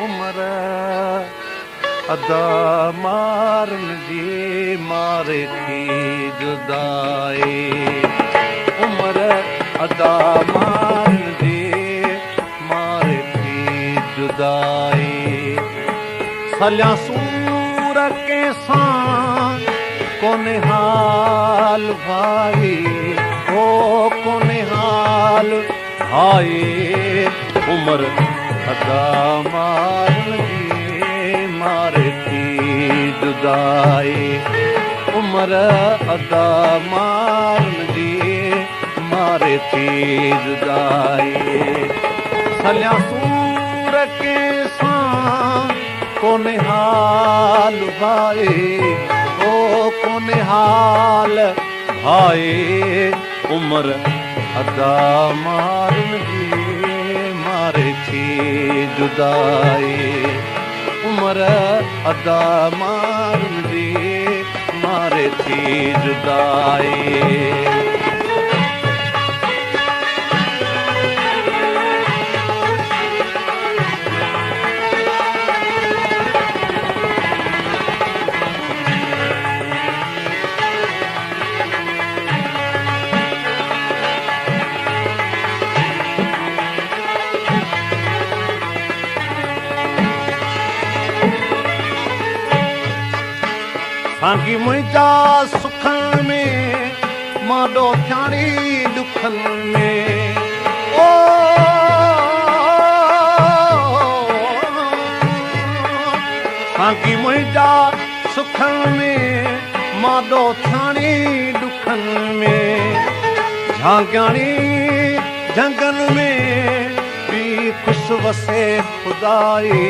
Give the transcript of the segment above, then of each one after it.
उमर अदा मारन जी मारे थी जुदाई उमर अदा मारन जी मारे थी जुदाई सलिया सूर के सां कोने हाल भाई ओ कोने हाल भाई उमर अदा मारन जी मारे थी जुदाई उमर अदा मारन जी मारे थी जुदाई सलिया सूर के सां कोने हाल भाई ओ कोने हाल भाई उमर अदा मारन जी मारे थी जुदाई उमर अदा मारन जी मारे थी जुदाई सांगी मुंहिंजा सुखनि में माडो थियाणी दुखनि में ओ सांगी मुंहिंजा सुखनि में माडो थियाणी दुखनि में झांगियाणी झंगनि में बि ख़ुशि वसे खुदाई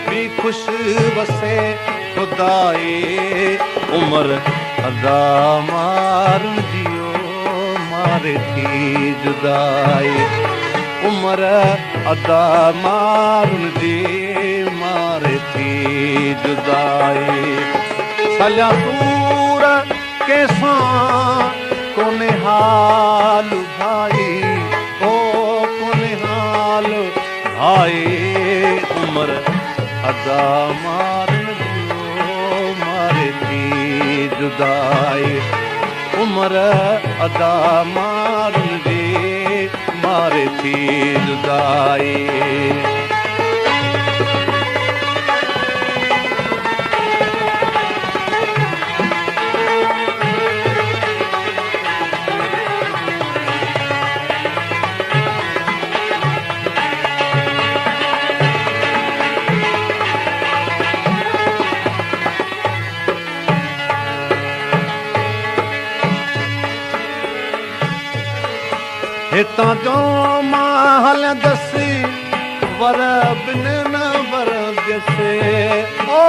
बि ख़ुशि वसे खुदाई उमर अदा मारन जियो मारे थी जुदाई उमर अदा मारन जी मारे थी जुदाई सलिया सूर के सां कोने हाल भाई ओ कोने हाल भाई उमर अदा मारन जुदाई उमर अदा मारन जी मारे थी जुदाई हितां जो मां हलंदसि वर बिन न वरंदसि ओ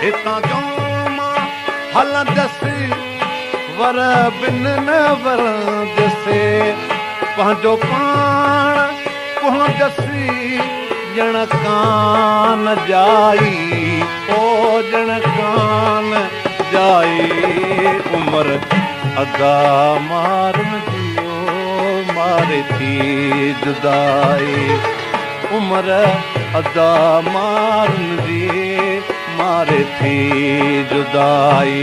हितां जो मां हलंदसि वर बिन न वरंदसि पंहिंजो पाण पहुंदसि ॼण कान जाई ओ ॼण कान जाई उमर अदा मारन जियो मारे थी जुदाई उमर अदा मारन जी मारे थी जुदाई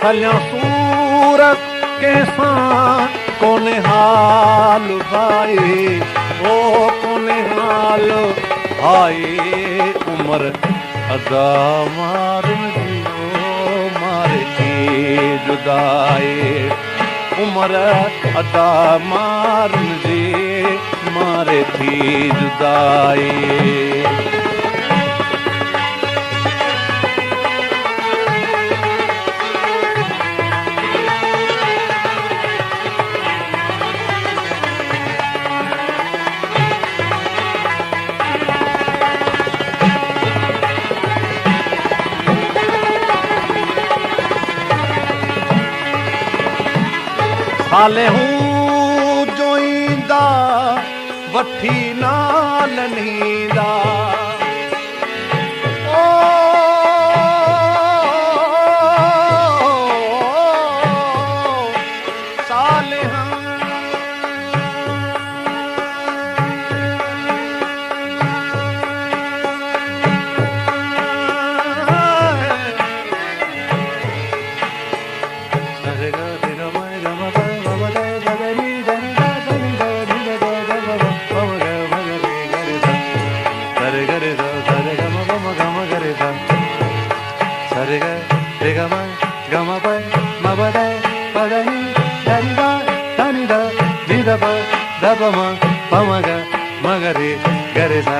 सलिया सूर के सां कोने हाल भाई ओ कोने हाल भाई उमर अदा मारन जियो मारे थी जुदाई उमर अदा मारन जी मारे थी जुदाई हाले हूं जोईंदा वठी नाल नींदा ओ साले पमा पमा गा मगरे गरे सा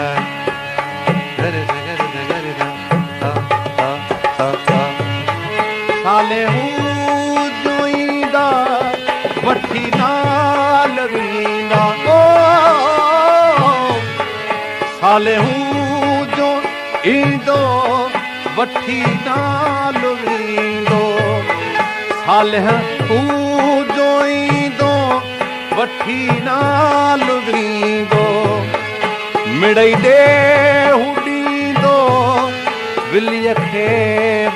गरे सा गरे सा गरे सा सा सा सा सा साले हूँ जोईंदा वठी नाल वींदा ओ साले हूँ जो ईंदो वठी नाल वींदो साले हूँ जो ईंदो वठी नाल वींदो मिड़ई ॾे हुॾींदो विलीअ खे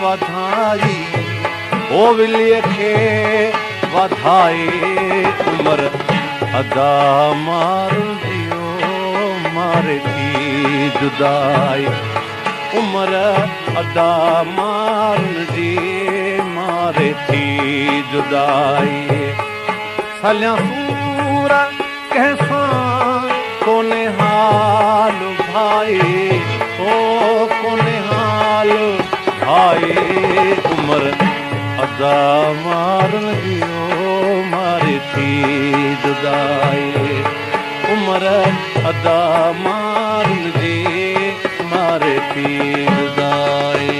वधाई ओ विलीअ खे वधाए उमिरि अदा मारंदियो मारे थी जुदाई उमिरि अदा मारंदी मारे थी जुदाई सलिया सूर कंहिंसां कोने हाल भाई ओ कोने हाल भाई उमिरि अदा मारंदियो मारे थी जुदाई उमिरि अदा मारंदी मारे थी जुदाई